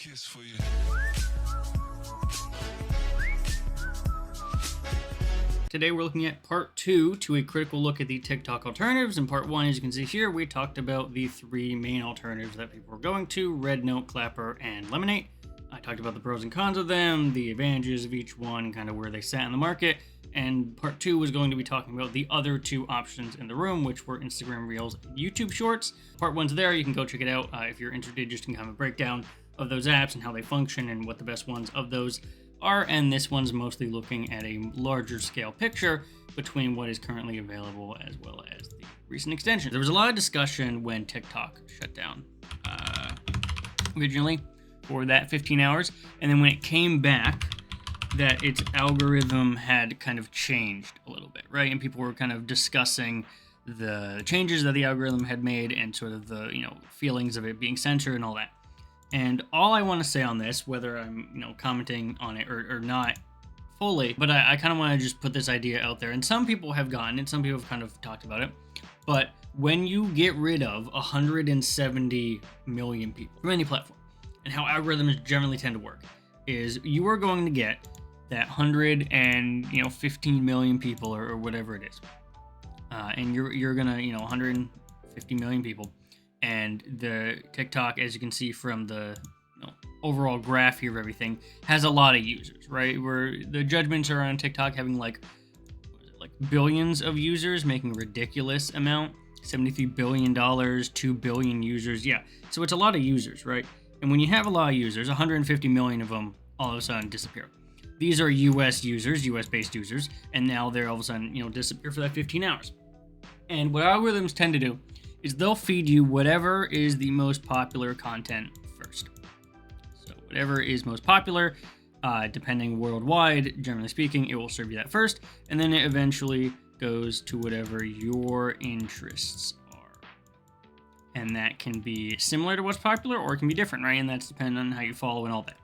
kiss for you. Today we're looking at part 2 to a critical look at the TikTok alternatives. In part 1, as you can see here, we talked about the 3 main alternatives that people were going to: Red Note, Clapper, and Lemonade. I talked about the pros and cons of them, the advantages of each one, kind of where they sat in the market. And part 2 was going to be talking about the other 2 options in the room, which were Instagram Reels and YouTube Shorts. Part 1's there. You can go check it out if you're interested, just in kind of a breakdown of those apps and how they function and what the best ones of those are. And this one's mostly looking at a larger scale picture between what is currently available as well as the recent extensions. There was a lot of discussion when TikTok shut down originally for that 15 hours. And then when it came back, that its algorithm had kind of changed a little bit, right? And people were kind of discussing the changes that the algorithm had made and sort of the, feelings of it being censored and all that. And all I want to say on this, whether I'm, commenting on it or not fully, but I kind of want to just put this idea out there. And some people have gotten it, some people have kind of talked about it. But when you get rid of 170 million people from any platform, and how algorithms generally tend to work, is you are going to get that 115 million people or whatever it is. And you're gonna, 150 million people. And the TikTok, as you can see from the overall graph here of everything, has a lot of users, right? Where the judgments are on TikTok having like billions of users, making a ridiculous amount. $73 billion, 2 billion users. Yeah, so it's a lot of users, right? And when you have a lot of users, 150 million of them all of a sudden disappear. These are US users, US-based users, and now they're all of a sudden, disappear for that 15 hours. And what algorithms tend to do is they'll feed you whatever is the most popular content first. So whatever is most popular, depending worldwide, generally speaking, it will serve you that first, and then it eventually goes to whatever your interests are. And that can be similar to what's popular, or it can be different, right? And that's depending on how you follow and all that.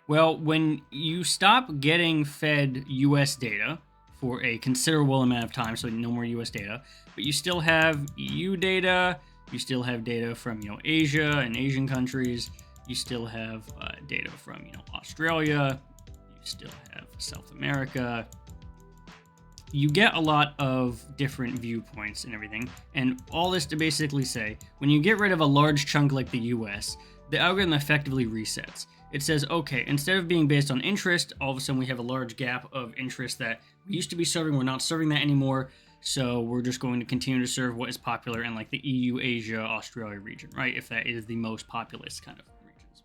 Well, when you stop getting fed US data for a considerable amount of time, so no more US data, but you still have EU data, you still have data from, Asia and Asian countries, you still have data from, Australia, you still have South America. You get a lot of different viewpoints and everything, and all this to basically say, when you get rid of a large chunk like the US, the algorithm effectively resets. It says, okay, instead of being based on interest, all of a sudden we have a large gap of interest that we used to be serving. We're not serving that anymore. So we're just going to continue to serve what is popular in like the EU, Asia, Australia region, right? If that is the most populous kind of regions.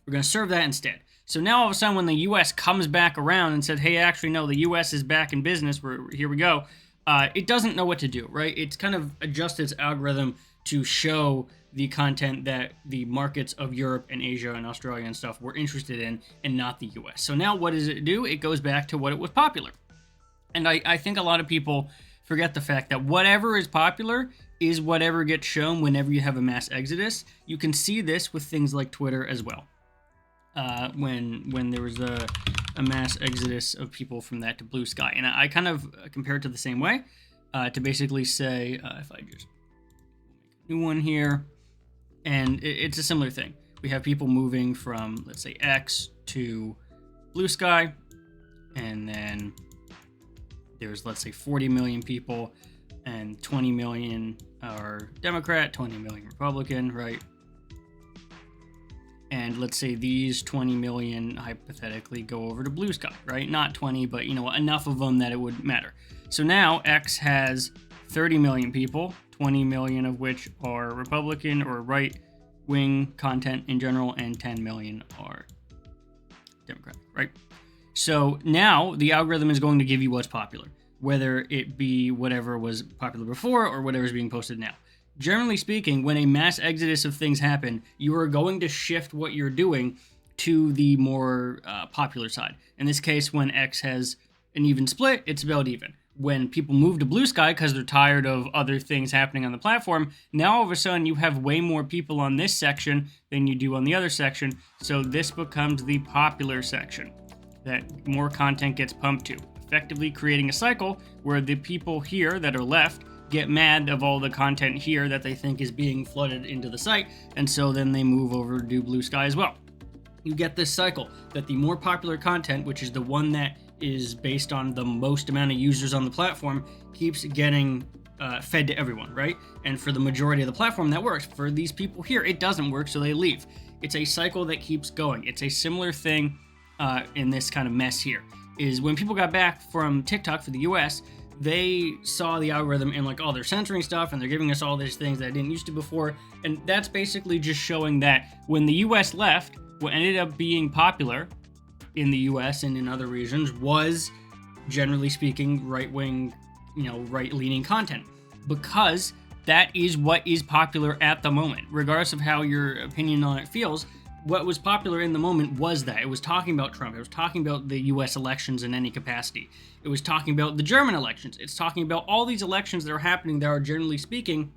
We're going to serve that instead. So now all of a sudden when the US comes back around and said, hey, actually, no, the US is back in business. Here we go. It doesn't know what to do, right? It's kind of adjusted its algorithm to show the content that the markets of Europe and Asia and Australia and stuff were interested in, and not the US. So now what does it do? It goes back to what it was popular. And I think a lot of people forget the fact that whatever is popular is whatever gets shown whenever you have a mass exodus. You can see this with things like Twitter as well. When there was a mass exodus of people from that to Blue Sky. And I kind of compare it to the same way, to basically say, if I just make a new one here, and it's a similar thing. We have people moving from, let's say, X to Blue Sky, and then there's, let's say, 40 million people, and 20 million are Democrat, 20 million Republican, right? And let's say these 20 million hypothetically go over to Blue Sky, right? Not 20, but, enough of them that it would matter. So now X has 30 million people, 20 million of which are Republican or right-wing content in general, and 10 million are Democratic, right? So now the algorithm is going to give you what's popular, whether it be whatever was popular before or whatever is being posted now. Generally speaking, when a mass exodus of things happen, you are going to shift what you're doing to the more popular side. In this case, when X has an even split, it's about even. When people move to Blue Sky because they're tired of other things happening on the platform, now all of a sudden you have way more people on this section than you do on the other section, so this becomes the popular section that more content gets pumped to, effectively creating a cycle where the people here that are left get mad of all the content here that they think is being flooded into the site, and so then they move over to Blue Sky as well. you get this cycle that the more popular content, which is the one that is based on the most amount of users on the platform, keeps getting fed to everyone, right? And for the majority of the platform, that works. For these people here, it doesn't work, so they leave. It's a cycle that keeps going. It's a similar thing in this kind of mess here, is when people got back from TikTok for the US, they saw the algorithm and like, oh, they're censoring stuff and they're giving us all these things that I didn't used to before. And that's basically just showing that when the US left, what ended up being popular in the US and in other regions was, generally speaking, right-wing, right-leaning content, because that is what is popular at the moment. Regardless of how your opinion on it feels, what was popular in the moment was that. It was talking about Trump. It was talking about the US elections in any capacity. It was talking about the German elections. It's talking about all these elections that are happening that are, generally speaking,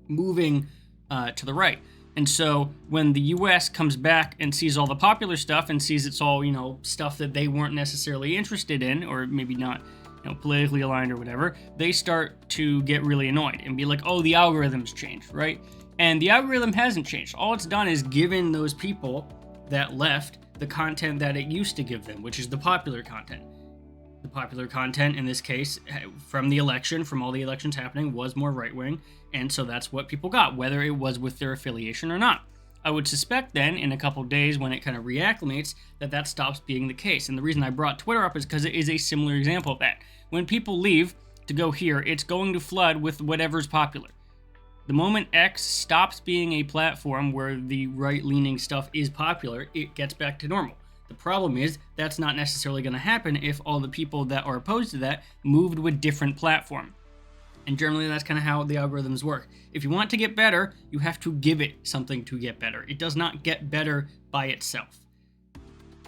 moving to the right. And so when the US comes back and sees all the popular stuff and sees it's all, stuff that they weren't necessarily interested in, or maybe not, politically aligned or whatever, they start to get really annoyed and be like, oh, the algorithm's changed, right? And the algorithm hasn't changed. All it's done is given those people that left the content that it used to give them, which is the popular content. The popular content, in this case, from the election, from all the elections happening, was more right-wing, and so that's what people got, whether it was with their affiliation or not. I would suspect then, in a couple of days, when it kind of reacclimates, that stops being the case. And the reason I brought Twitter up is because it is a similar example of that. When people leave to go here, it's going to flood with whatever's popular. The moment X stops being a platform where the right-leaning stuff is popular, it gets back to normal. The problem is that's not necessarily going to happen if all the people that are opposed to that move to a different platform. And generally, that's kind of how the algorithms work. If you want to get better, you have to give it something to get better. It does not get better by itself,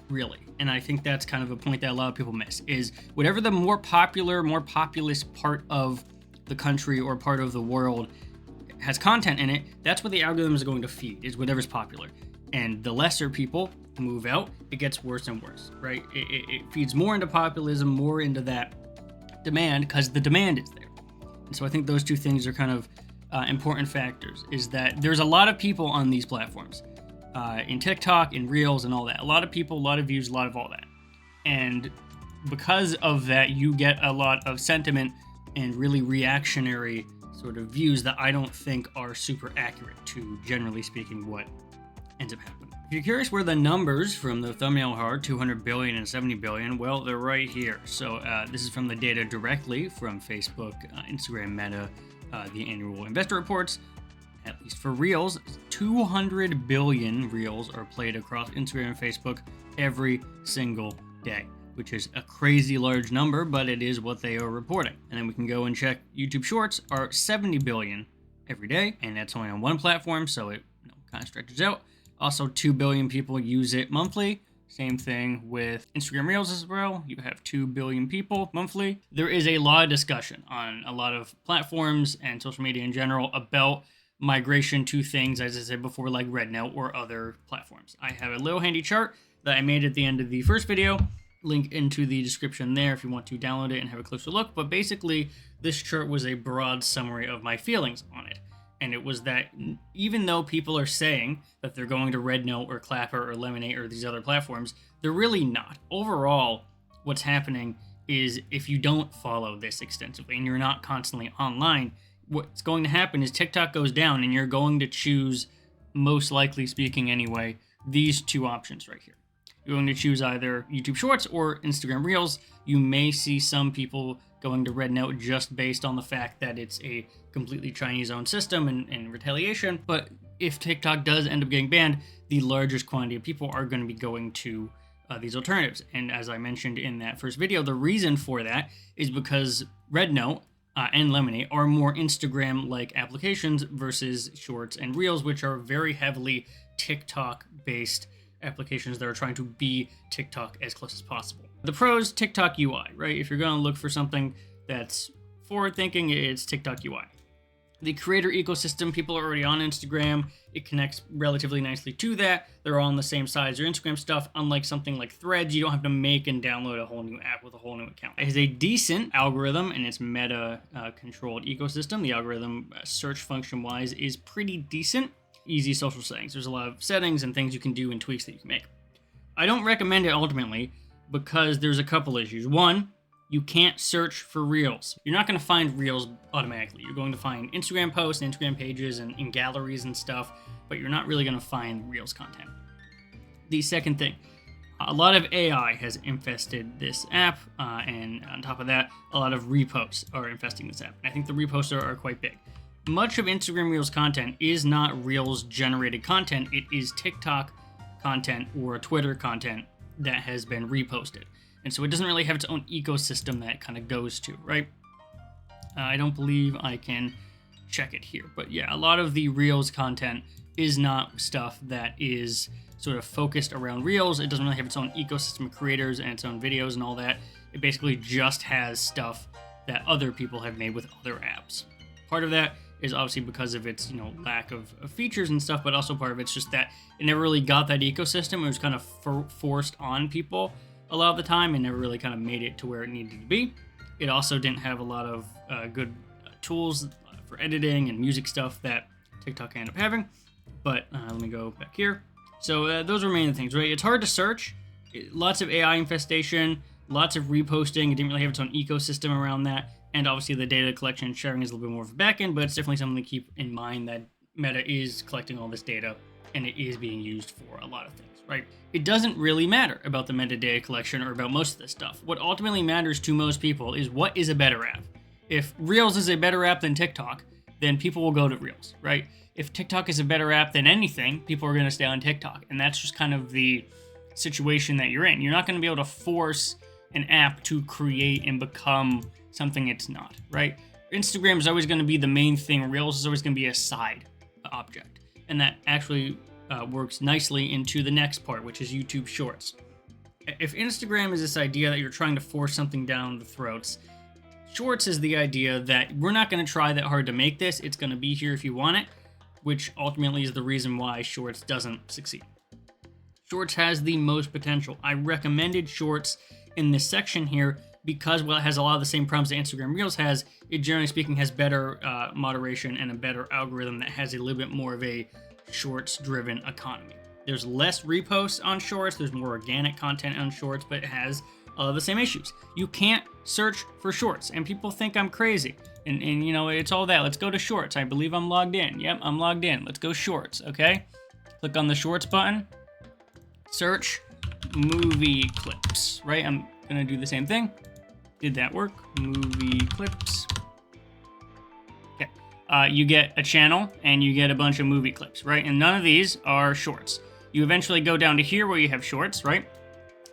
really. And I think that's kind of a point that a lot of people miss, is whatever the more popular, more populous part of the country or part of the world has content in it, that's what the algorithm is going to feed, is whatever's popular. And the lesser people move out, it gets worse and worse, right? It feeds more into populism, more into that demand, because the demand is there. And so I think those two things are kind of important factors, is that there's a lot of people on these platforms, in TikTok, in Reels, and all that. A lot of people, a lot of views, a lot of all that. And because of that, you get a lot of sentiment and really reactionary sort of views that I don't think are super accurate to, generally speaking, what ends up happening. If you're curious where the numbers from the thumbnail are, 200 billion and 70 billion, well, they're right here. So this is from the data directly from Facebook, Instagram, Meta, the annual investor reports. At least for Reels, 200 billion Reels are played across Instagram and Facebook every single day, which is a crazy large number, but it is what they are reporting. And then we can go and check YouTube Shorts are 70 billion every day, and that's only on one platform, so it kind of stretches out. Also, 2 billion people use it monthly. Same thing with Instagram Reels as well. You have 2 billion people monthly. There is a lot of discussion on a lot of platforms and social media in general about migration to things, as I said before, like RedNote or other platforms. I have a little handy chart that I made at the end of the first video. Link into the description there if you want to download it and have a closer look. But basically, this chart was a broad summary of my feelings on it. And it was that even though people are saying that they're going to RedNote or Clapper or Lemonade or these other platforms, they're really not. Overall, what's happening is if you don't follow this extensively and you're not constantly online, what's going to happen is TikTok goes down and you're going to choose, most likely speaking anyway, these two options right here. You're going to choose either YouTube Shorts or Instagram Reels. You may see some people going to RedNote just based on the fact that it's a completely Chinese-owned system and retaliation. But if TikTok does end up getting banned, the largest quantity of people are going to be going to these alternatives. And as I mentioned in that first video, the reason for that is because RedNote and Lemonade are more Instagram-like applications versus Shorts and Reels, which are very heavily TikTok-based applications that are trying to be TikTok as close as possible. The pros, TikTok UI, right? If you're going to look for something that's forward-thinking, it's TikTok UI. The creator ecosystem, people are already on Instagram. It connects relatively nicely to that. They're all on the same side as your Instagram stuff. Unlike something like Threads, you don't have to make and download a whole new app with a whole new account. It has a decent algorithm and its meta-controlled ecosystem. The algorithm search function-wise is pretty decent. easy social settings. There's a lot of settings and things you can do and tweaks that you can make. I don't recommend it ultimately because there's a couple issues. One, you can't search for Reels. You're not going to find Reels automatically. You're going to find Instagram posts, and Instagram pages, and galleries and stuff, but you're not really going to find Reels content. The second thing, a lot of AI has infested this app, and on top of that, a lot of reposts are infesting this app. I think the reposts are quite big. Much of Instagram Reels content is not Reels generated content. It is TikTok content or Twitter content that has been reposted. And so it doesn't really have its own ecosystem that it kind of goes to, right? I don't believe I can check it here. But yeah, a lot of the Reels content is not stuff that is sort of focused around Reels. It doesn't really have its own ecosystem of creators and its own videos and all that. It basically just has stuff that other people have made with other apps. Part of that is obviously because of its, lack of features and stuff, but also part of it's just that it never really got that ecosystem. It was kind of forced on people a lot of the time and never really kind of made it to where it needed to be. It also didn't have a lot of good tools for editing and music stuff that TikTok ended up having. But let me go back here. So those are main things, right? It's hard to search. Lots of AI infestation, lots of reposting. It didn't really have its own ecosystem around that. And obviously the data collection and sharing is a little bit more of a backend, but it's definitely something to keep in mind that Meta is collecting all this data and it is being used for a lot of things, right? It doesn't really matter about the metadata collection or about most of this stuff. What ultimately matters to most people is what is a better app. If Reels is a better app than TikTok, then people will go to Reels, right? If TikTok is a better app than anything, people are going to stay on TikTok. And that's just kind of the situation that you're in. You're not going to be able to force an app to create and become something it's not, right? Instagram is always going to be the main thing. Reels is always going to be a side object. And that actually works nicely into the next part, which is YouTube Shorts. If Instagram is this idea that you're trying to force something down the throats, Shorts is the idea that we're not going to try that hard to make this. It's going to be here if you want it, which ultimately is the reason why Shorts doesn't succeed. Shorts has the most potential. I recommended Shorts in this section here because while it has a lot of the same problems that Instagram Reels has, it generally speaking has better moderation and a better algorithm that has a little bit more of a Shorts-driven economy. There's less reposts on Shorts, there's more organic content on Shorts, but it has the same issues. You can't search for Shorts, and people think I'm crazy. And it's all that. Let's go to Shorts. I believe I'm logged in. Yep, I'm logged in. Let's go Shorts, okay? Click on the Shorts button. Search movie clips, right? I'm gonna do the same thing. Did that work? Movie clips. Okay. You get a channel and you get a bunch of movie clips, right? And none of these are Shorts. You eventually go down to here where you have Shorts, right?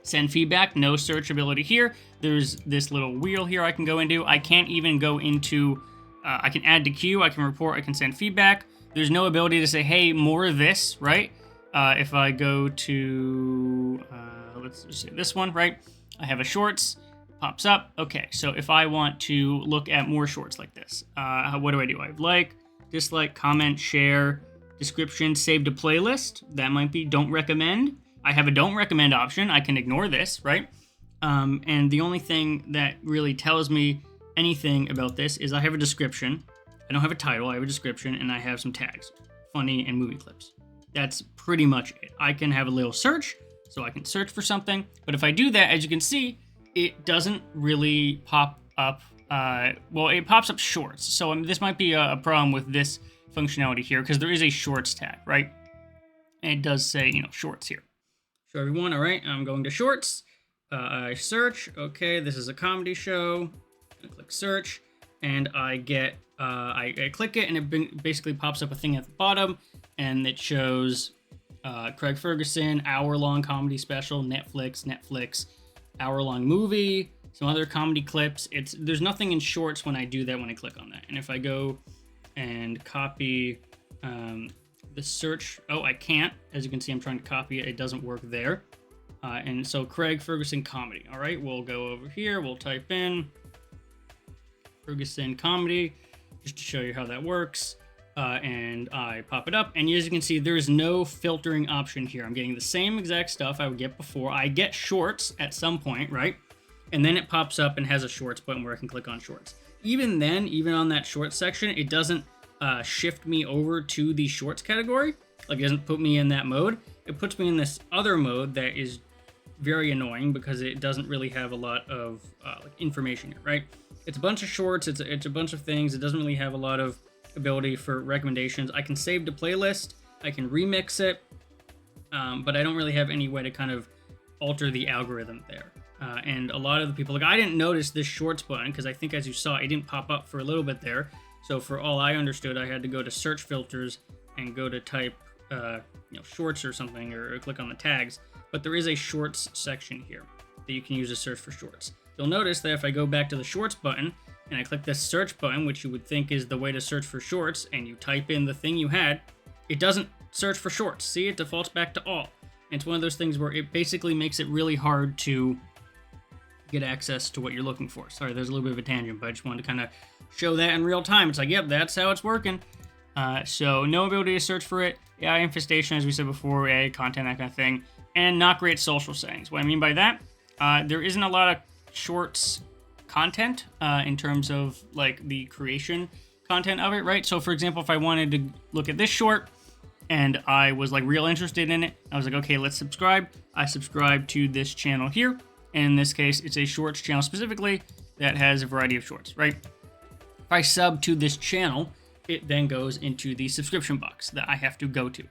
Send feedback, no searchability here. There's this little wheel here I can go into. I can't even go into, I can add to queue, I can report, I can send feedback. There's no ability to say, hey, more of this, right? If I go to, let's just say this one, right? I have a Shorts, pops up. Okay, so if I want to look at more Shorts like this, what do? I have like, dislike, comment, share, description, save to playlist. That might be don't recommend. I have a don't recommend option. I can ignore this, right? And the only thing that really tells me anything about this is I have a description. I don't have a title, I have a description, and I have some tags, funny and movie clips. That's pretty much it. I can have a little search, so I can search for something. But if I do that, as you can see, it doesn't really pop up. It pops up Shorts. So this might be a problem with this functionality here because there is a Shorts tag, right? And it does say, Shorts here. Show everyone, all right, I'm going to Shorts. I search, okay, this is a comedy show. I click search, and I get, I click it, and it basically pops up a thing at the bottom, and it shows Craig Ferguson, hour-long comedy special, Netflix, hour-long movie, some other comedy clips. There's nothing in Shorts when I do that when I click on that. And if I go and copy the search, I can't. As you can see, I'm trying to copy it. It doesn't work there. And so Craig Ferguson comedy. All right, we'll go over here. We'll type in Ferguson comedy just to show you how that works. And I pop it up. And as you can see, there's no filtering option here. I'm getting the same exact stuff I would get before. I get Shorts at some point, right? And then it pops up and has a Shorts button where I can click on Shorts. Even then, even on that Shorts section, it doesn't shift me over to the Shorts category. Like, it doesn't put me in that mode. It puts me in this other mode that is very annoying because it doesn't really have a lot of like information here, right? It's a bunch of shorts. It's a bunch of things. It doesn't really have a lot of ability for recommendations. I can save the playlist. I can remix it, but I don't really have any way to kind of alter the algorithm there. And a lot of the people, like, I didn't notice this shorts button because I think, as you saw, it didn't pop up for a little bit there. So for all I understood, I had to go to search filters and go to type shorts or something, or click on the tags. But there is a shorts section here that you can use to search for shorts. You'll notice that if I go back to the shorts button and I click this search button, which you would think is the way to search for shorts, and you type in the thing you had, it doesn't search for shorts. See, it defaults back to all. And it's one of those things where it basically makes it really hard to get access to what you're looking for. Sorry, there's a little bit of a tangent, but I just wanted to kind of show that in real time. It's like, yep, that's how it's working. So no ability to search for it. AI infestation, as we said before, AI content, that kind of thing. And not great social settings. What I mean by that, there isn't a lot of shorts content in terms of like the creation content of it, right? So for example, if I wanted to look at this short and I was like real interested in it, I was like, okay, let's subscribe. I subscribe to this channel here. And in this case, it's a shorts channel specifically that has a variety of shorts, right? If I sub to this channel, it then goes into the subscription box that I have to go to.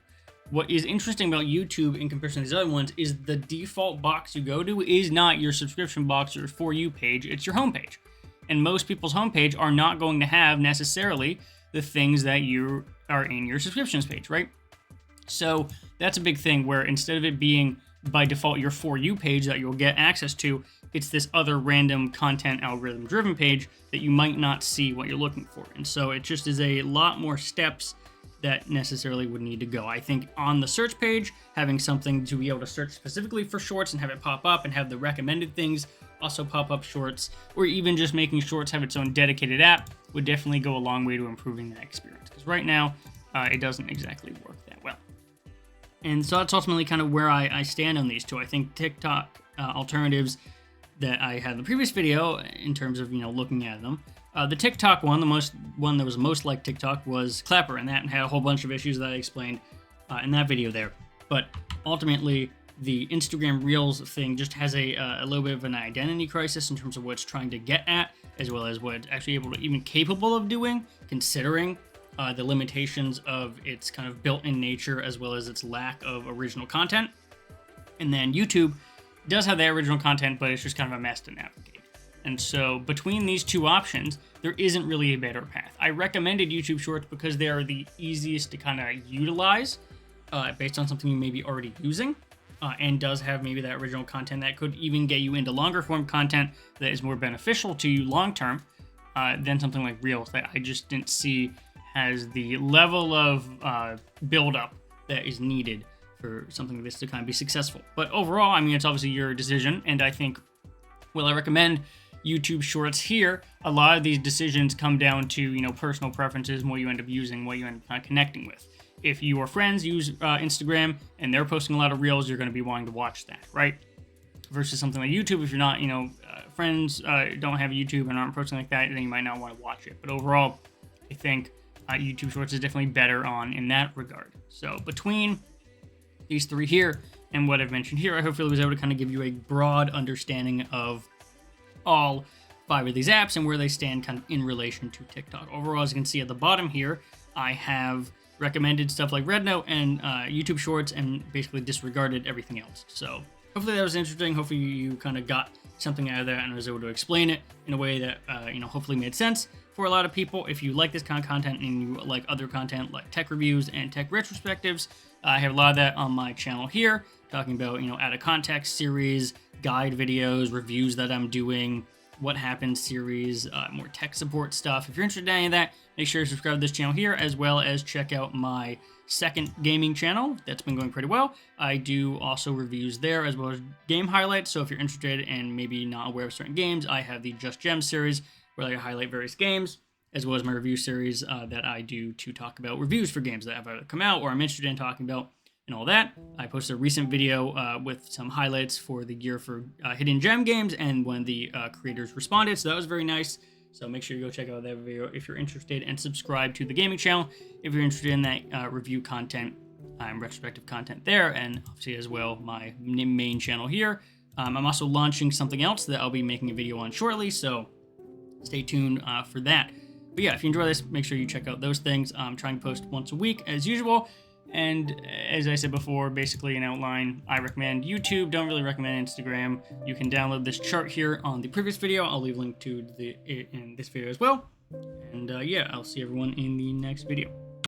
What is interesting about YouTube in comparison to these other ones is the default box you go to is not your subscription box or For You page, it's your homepage. And most people's homepage are not going to have necessarily the things that you are in your subscriptions page, right? So that's a big thing where instead of it being by default your For You page that you'll get access to, it's this other random content algorithm driven page that you might not see what you're looking for. And so it just is a lot more steps that necessarily would need to go. I think on the search page, having something to be able to search specifically for shorts and have it pop up and have the recommended things also pop up shorts, or even just making shorts have its own dedicated app would definitely go a long way to improving that experience. Because right now, it doesn't exactly work that well. And so that's ultimately kind of where I stand on these two. I think TikTok alternatives that I had in the previous video in terms of, looking at them. The TikTok one, the one that was most like TikTok was Clapper, and that had a whole bunch of issues that I explained in that video there. But ultimately, the Instagram Reels thing just has a little bit of an identity crisis in terms of what it's trying to get at, as well as what it's actually even capable of doing, considering the limitations of its kind of built-in nature, as well as its lack of original content. And then YouTube does have that original content, but it's just kind of a mess to navigate. And so between these two options, there isn't really a better path. I recommended YouTube Shorts because they are the easiest to kind of utilize based on something you may be already using, and does have maybe that original content that could even get you into longer form content that is more beneficial to you long term than something like Reels that I just didn't see has the level of build up that is needed for something like this to kind of be successful. But overall, I mean, it's obviously your decision, and I think, will I recommend YouTube Shorts here? A lot of these decisions come down to, personal preferences and what you end up using, what you end up connecting with. If your friends use Instagram and they're posting a lot of Reels, you're going to be wanting to watch that, right? Versus something like YouTube, if you're not, friends don't have YouTube and aren't posting like that, then you might not want to watch it. But overall, I think YouTube Shorts is definitely better in that regard. So between these three here and what I've mentioned here, I hopefully was able to kind of give you a broad understanding of all 5 of these apps and where they stand kind of in relation to TikTok. Overall, as you can see at the bottom here, I have recommended stuff like RedNote and YouTube Shorts and basically disregarded everything else. So hopefully that was interesting. Hopefully you kind of got something out of that and was able to explain it in a way that, hopefully made sense for a lot of people. If you like this kind of content and you like other content like tech reviews and tech retrospectives, I have a lot of that on my channel here, talking about, out of context series, guide videos, reviews that I'm doing, what happened series, more tech support stuff. If you're interested in any of that, make sure to subscribe to this channel here, as well as check out my second gaming channel that's been going pretty well. I do also reviews there, as well as game highlights. So if you're interested and maybe not aware of certain games, I have the Just Gems series, where I highlight various games, as well as my review series that I do to talk about reviews for games that have either come out or I'm interested in talking about and all that. I posted a recent video with some highlights for the gear for hidden gem games, and one of the creators responded, so that was very nice. So make sure you go check out that video if you're interested, and subscribe to the gaming channel if you're interested in that review content retrospective content there, and obviously as well my main channel here. I'm also launching something else that I'll be making a video on shortly, so stay tuned for that. But yeah, if you enjoy this, make sure you check out those things. I'm trying to post once a week as usual. And as I said before, basically an outline, I recommend YouTube, don't really recommend Instagram. You can download this chart here on the previous video. I'll leave a link to it in this video as well. And yeah, I'll see everyone in the next video.